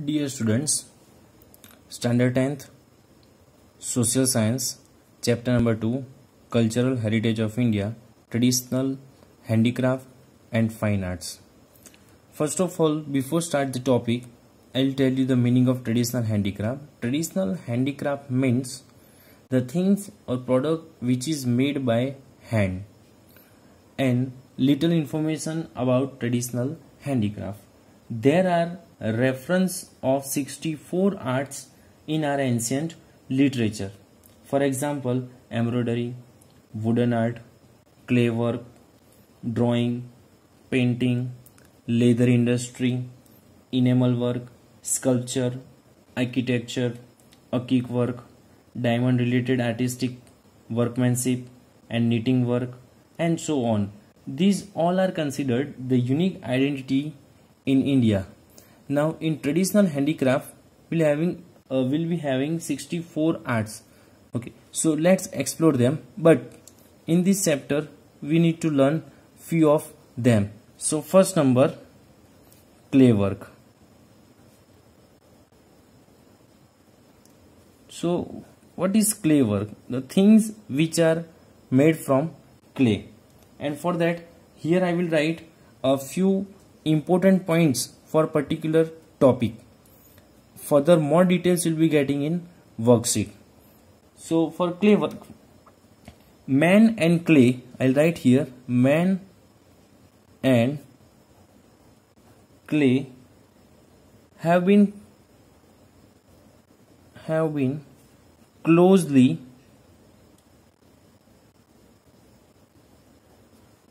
Dear students, Standard 10th, Social Science, Chapter number 2, Cultural Heritage of India, Traditional Handicraft and Fine Arts. First of all, before start the topic, I'll tell you the meaning of traditional handicraft. Traditional handicraft means the things or product which is made by hand. And little information about traditional handicraft. There are a reference of 64 arts in our ancient literature. For example, embroidery, wooden art, clay work, drawing, painting, leather industry, enamel work, sculpture, architecture, acrylic work, diamond related artistic workmanship and knitting work, and so on. These all are considered the unique identity in India. Now in traditional handicraft we'll be having 64 arts. Okay, so let's explore them, but in this chapter we need to learn few of them. So first number, clay work. So what is clay work? The things which are made from clay. And for that, here I will write a few important points for particular topic. Further, more details will be getting in worksheet. So for clay work, man and clay, I'll write here, man and clay have been closely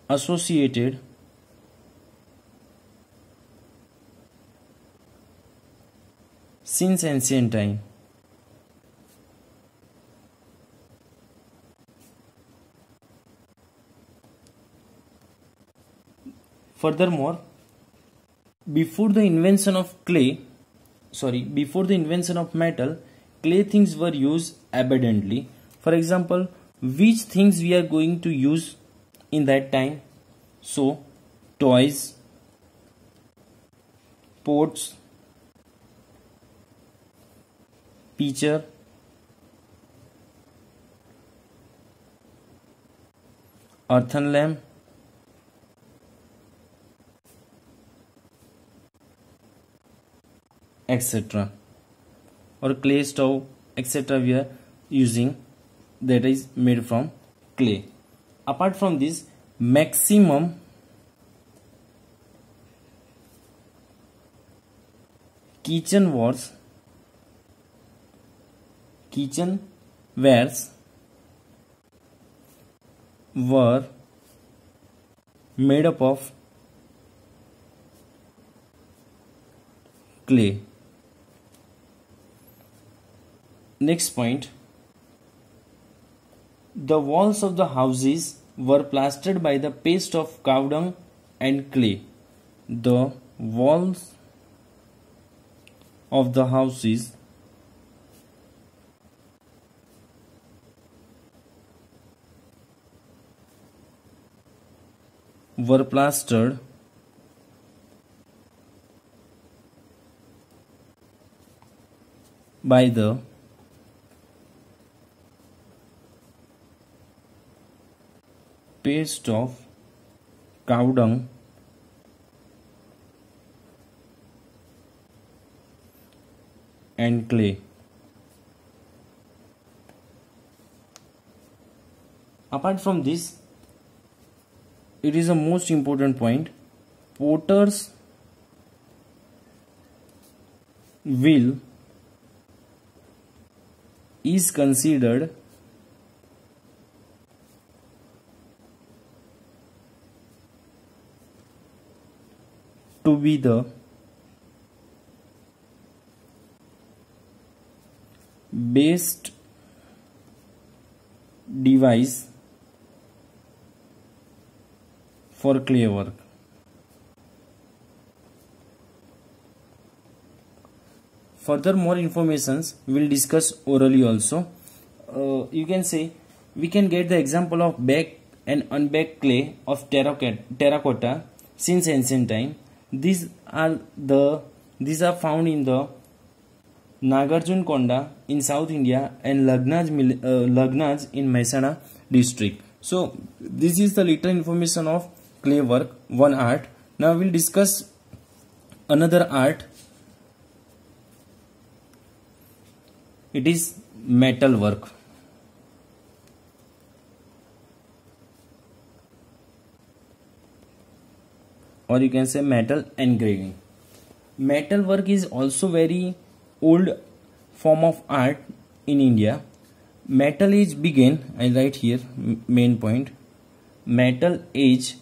associated since ancient time. Furthermore, before the invention of metal, clay things were used abundantly. For example, which things we are going to use in that time? So, toys, pots, pitcher, earthen lamp, etc. or clay stove, etc. we are using, that is made from clay. Apart from this, maximum kitchenwares were made up of clay. Next point, the walls of the houses were plastered by the paste of cow dung and clay. The walls of the houses were plastered by the paste of cow dung and clay. Apart from this, it is a most important point. Potter's wheel is considered to be the best device for clay work. Further more informations we will discuss orally also. You can say we can get the example of baked and unbaked clay of terracotta since ancient time. These are found in the Nagarjunkonda in South India, and Lagnaj in Mehsana district. So this is the little information of clay work, one art. Now we'll discuss another art. It is metal work. Or you can say metal engraving. Metal work is also very old form of art in India. Metal age began, I write here main point. Metal age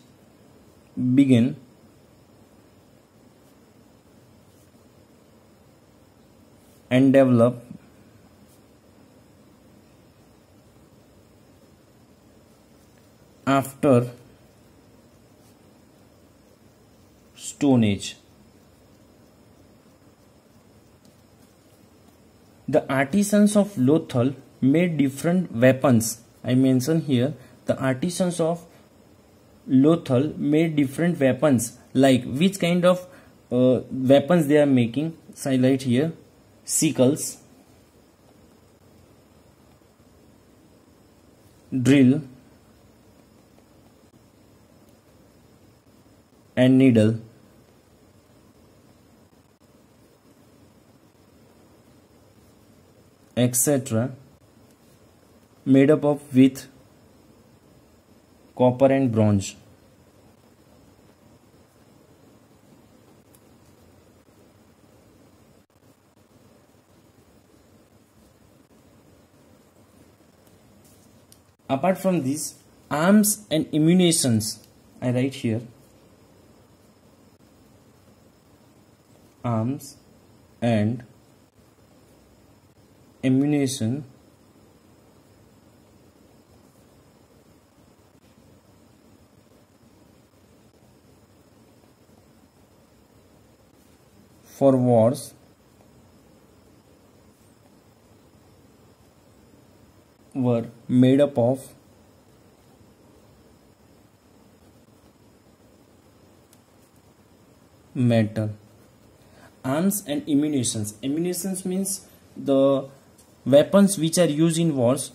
began and developed after Stone Age. The artisans of Lothal made different weapons. I mention here the artisans of Lothal made different weapons. Like which kind of weapons they are making? So I write here sickles, drill, and needle. Etc. made up of with copper and bronze. Apart from this, arms and ammunitions, I write here arms and ammunition for wars were made up of metal. Arms and ammunitions. Ammunitions means the weapons which are used in wars,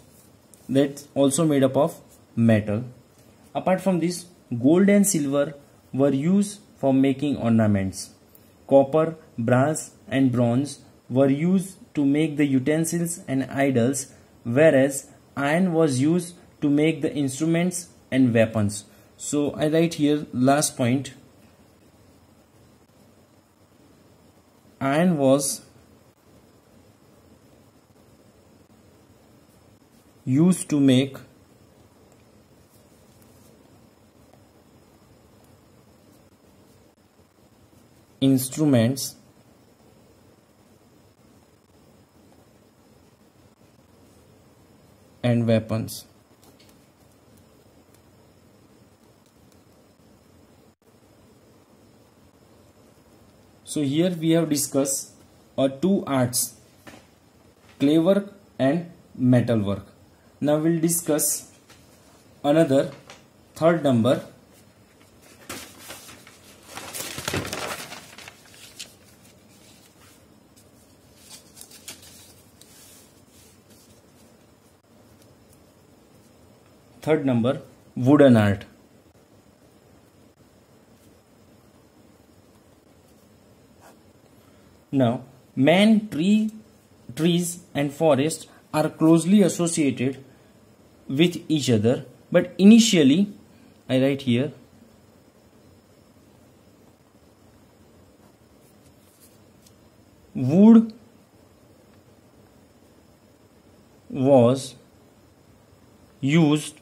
that's also made up of metal. Apart from this, gold and silver were used for making ornaments. Copper, brass and bronze were used to make the utensils and idols, whereas iron was used to make the instruments and weapons. So I write here last point. Iron was used to make instruments and weapons. So here we have discussed two arts, clay work and metal work. Now we'll discuss another third number. Third number, wooden art. Now, trees and forests are closely associated with each other, but initially, I write here, wood was used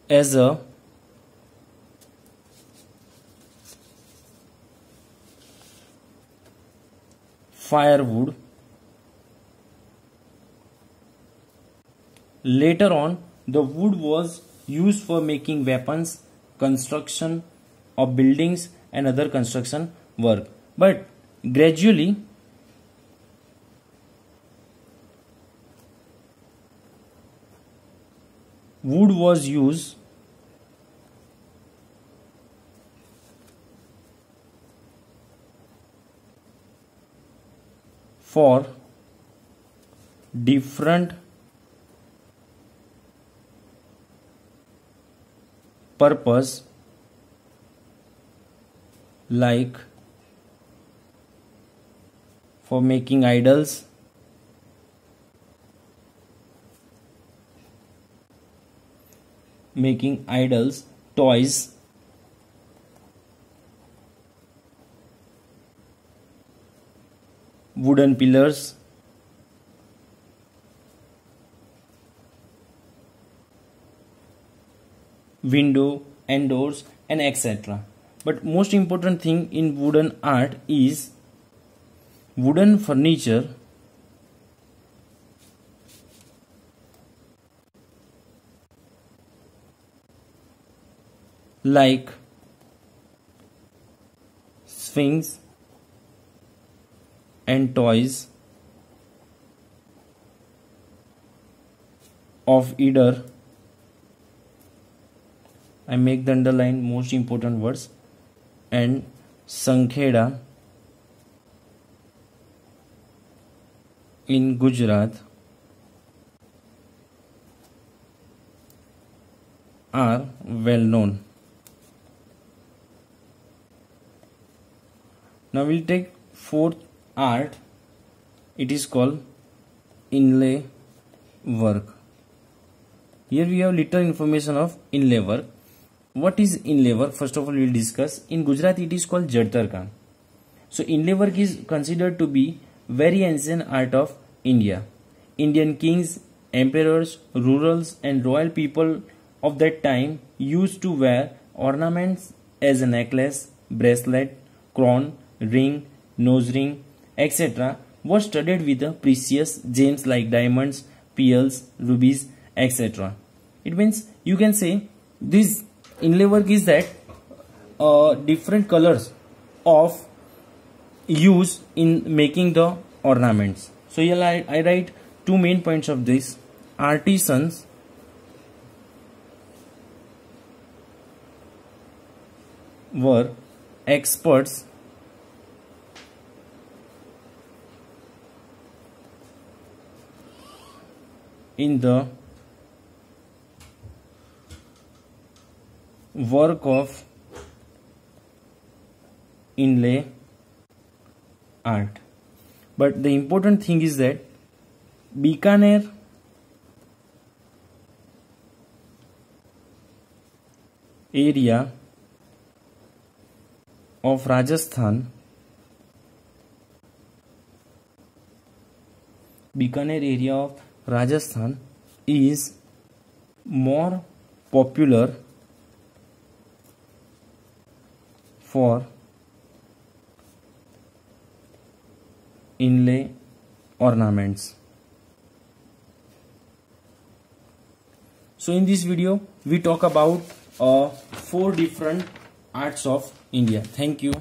as a firewood. Later on, the wood was used for making weapons, construction of buildings and other construction work. But gradually, wood was used for different purpose like for making idols, toys, wooden pillars, window and doors, and etc. But most important thing in wooden art is wooden furniture like sphinx and toys of Eder. I make the underline most important words, and Sankheda in Gujarat are well known. Now we'll take fourth art. It is called inlay work. Here we have little information of inlay work. What is inlay work? First of all, we will discuss. In Gujarat, it is called Jartar Kam. So inlay work is considered to be very ancient art of India. Indian kings, emperors, rurals, and royal people of that time used to wear ornaments as a necklace, bracelet, crown, ring, nose ring, etc. was studded with the precious gems like diamonds, pearls, rubies, etc. It means you can say this inlay work is that different colors of use in making the ornaments. So here I write two main points of this. Artisans were experts in the work of inlay art. But the important thing is that Bikaner area of Rajasthan, is more popular for inlay ornaments. So in this video we talk about 4 different arts of India. Thank you.